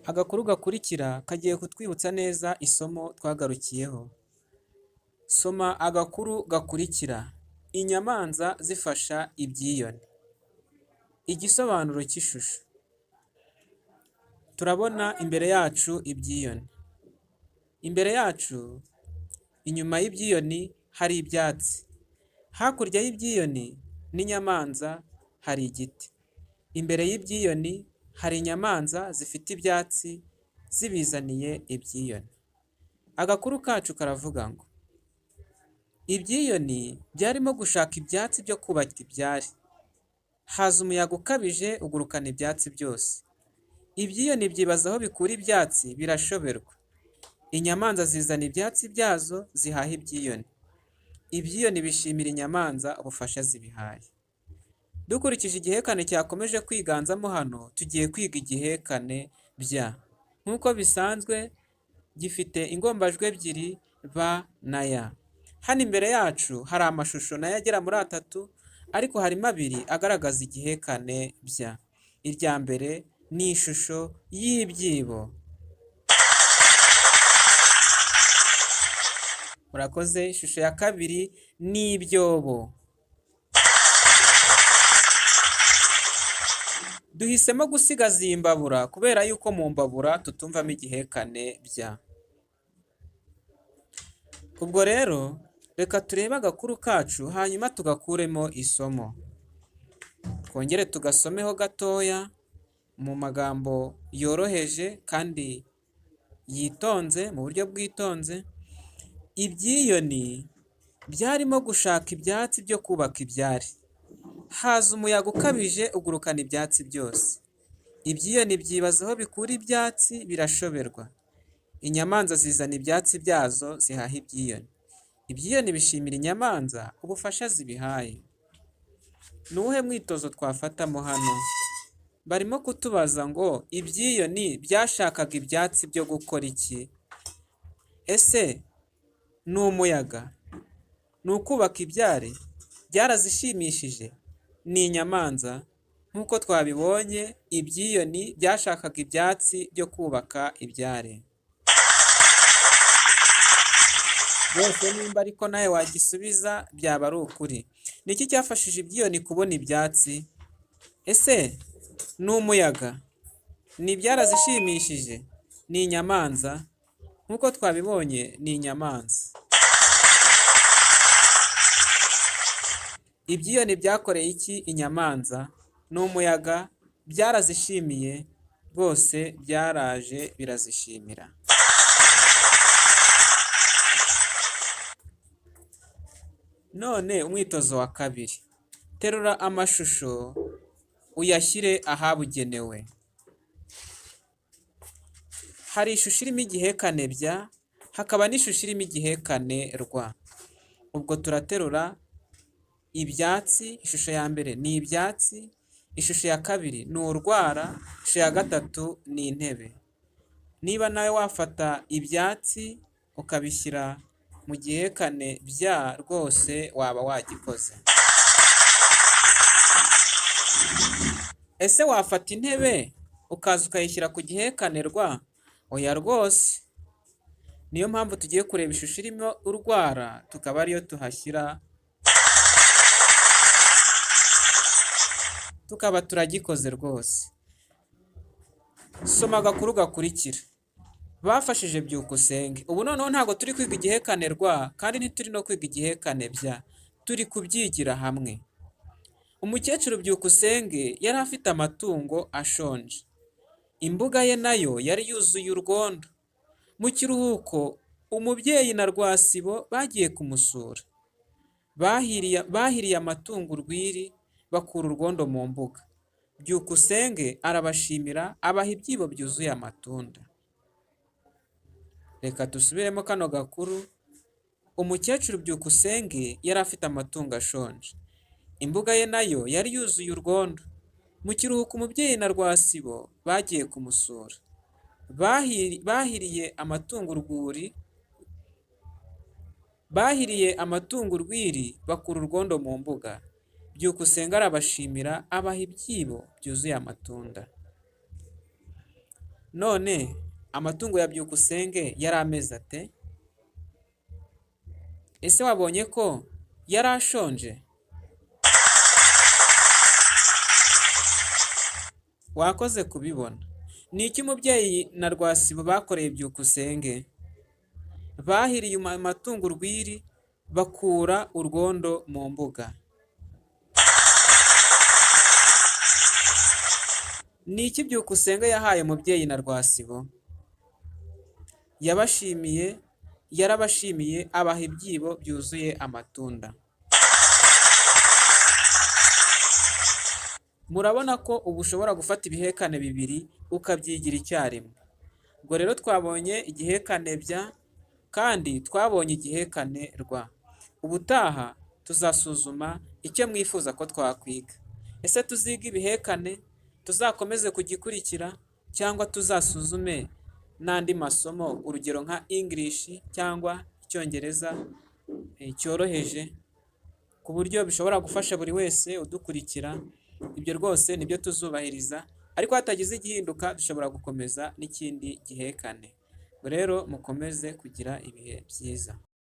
Agakuru gakurikira kagiye kutwibutsa neza isomo twagarukiyeho. Soma agakuru gakurikira. Inyamanza zifasha ibyiyoni. Igisobanuro cy'ishusho. Turabona imbere yacu ibyiyoni. Imbere yacu, inyuma y'ibyiyoni hari ibyatsi. Hakurya y'ibyiyoni n'inyamanza hari igiti. Imbere y'ibyiyoni hari inyamanza zifite ibyatsi zibizaniye ibyiyoni. Agakuru kacu karavuga ngo ibyiyoni byarimo gushaka ibyatsi byo kubaka ibyari. Haza umuyaga ukabije ugurukana ibyatsi byose. Ibyiyoni byibaza aho bikura ibyatsi birashoberwa. Inyamanza zizana ibyatsi byazo zihaha ibyiyoni. Ibyiyoni bishimira inyamanza ubufasha zibihaye. Dukurikije igihekane cyakomeje kwiganzamo hano, tugiye kwiga igihekane bya. Nk'uko bisanzwe gifite ingombajwi ebyiri ba na ya. Hano imbere yacu hari amashusho nayo agera muri 3, ariko harimo 2 agaragaza igihekane bya. Irya mbere ni ishusho y'ibyibo. Murakoze. Ishusho ya kabiri ni ibyobo. Duhisemo gusigaza iyi mbabura kubera yuko mu mbabura tutumvamo igihekane bya. Ubwo rero reka turebe agakuru kacu hanyuma tugakuremo isomo. Twongere tugasomeho gatoya mu magambo yoroheje kandi yitonze, mu buryo bwitonze. Ibyiyoni byarimo gushaka ibyatsi byo kubaka ibyari. Haza umuyaga ukabije ugurukana ibyatsi byose. Ibyiyoni byibaza aho bikura ibyatsi birashoberwa. Inyamanza zizana ibyatsi byazo zihaha ibyiyoni. Ibyiyoni bishimira inyamanza ubufasha zibihaye. Ni uwuhe mwitozo twafatamo hano? Barimo kutubaza ngo ibyiyoni byashakaga ibyatsi byo gukora iki? Ese ni umuyaga? Ni ukubaka ibyari? Byarazishimishije? Ni inyamanza? Nk'uko twabibonye, ibyiyoni byashakaga ibyatsi byo kubaka ibyari. Bose nimba ariko nawe wagisubiza byaba ari ukuri. Ni iki cyafashije ibyiyoni kubona ibyatsi? Ese ni umuyaga? Ni byarazishimishije? Ni inyamanza? Nk'uko twabibonye, ni inyamanza. Ibyiyoni byakoreye iki inyamanza? Ni umuyaga? Byarazishimiye? Rwose byaraje birazishimira. None umwitozo wa kabiri. Terura amashusho uyashyire ahabugenewe. Hari ishusho irimo igihekane bya, hakaba n'ishusho irimo igihekane rwa. Ubwo turaterura ibyatsi. Ishusho ya mbere ni ibyatsi, ishusho ya kabiri ni urwara, ishusho ya gatatu ni intebe. Niba nawe wafata ibyatsi ukabishyira mu gihekane bya, rwose waba wagikoze. Ese wafata intebe ukaza ukayishyira ku gihekane rwa? Oya rwose. Niyo mpamvu tugiye kureba ishusho irimo urwara, tukaba ariyo tuhashyira, tukaba turagikoze rwose. Soma agakuru gakurikira. Bafashije Byukusenge. Ubu noneho ntabwo turi kwiga igihekane rwa, kandi ntituri no kwiga igihekane bya. Turi kubyigira hamwe. Umukecuru Byukusenge yari afite amatungo ashonje. Imbuga ye nayo yari yuzuye urwondo. Mu kiruhuko, umubyeyi na Rwasibo bagiye kumusura. Bahiriye amatungo urwiri, bakura urwondo mu mbuga. Byukusenge arabashimira, abaha ibyibo byuzuye amatunda. Reka dusubiremo kano gakuru. Umukecuru Byukusenge yari afite amatungo ashonje. Imbuga ye nayo yari yuzuye urwondo. Mu kiruhuko, umubyeyi na Rwasibo bagiye kumusura. Bahiriye amatungo urwiri, bakura urwondo mu mbuga. Byukusenge arabashimira, abaha ibyibo byuzuye amatunda. None amatungo ya byukusenge yari ameze ate? Ese wabonye ko yari ashonje? Wakoze kubibona. Ni iki umubyeyi na Rwasibo bakoreye byukusenge? Bahiriye amatungo urwiri, bakura urwondo mu mbuga. Ni iki byukusenge yahaye umubyeyi na Rwasibo? Yarabashimiye abaha ibyibo byuzuye amatunda. Murabona ko ubu ushobora gufata ibihekane bibiri ukabyigira icyarimwe. Ubwo rero twabonye igihekane bya kandi twabonye igihekane rwa. Ubutaha tuzasuzuma icyo mwifuza ko twakwiga. Ese tuziga ibihekane, tuzakomeze kugikurikira, cyangwa tuzasuzume n'andi masomo, urugero nka English cyangwa Icyongereza cyoroheje, ku buryo bishobora gufasha buri wese udukurikira. Ibyo rwose nibyo tuzubahiriza, ariko hatagize igihinduka dushobora gukomeza n'ikindi gihekane. Rero mukomeze kugira ibihe byiza.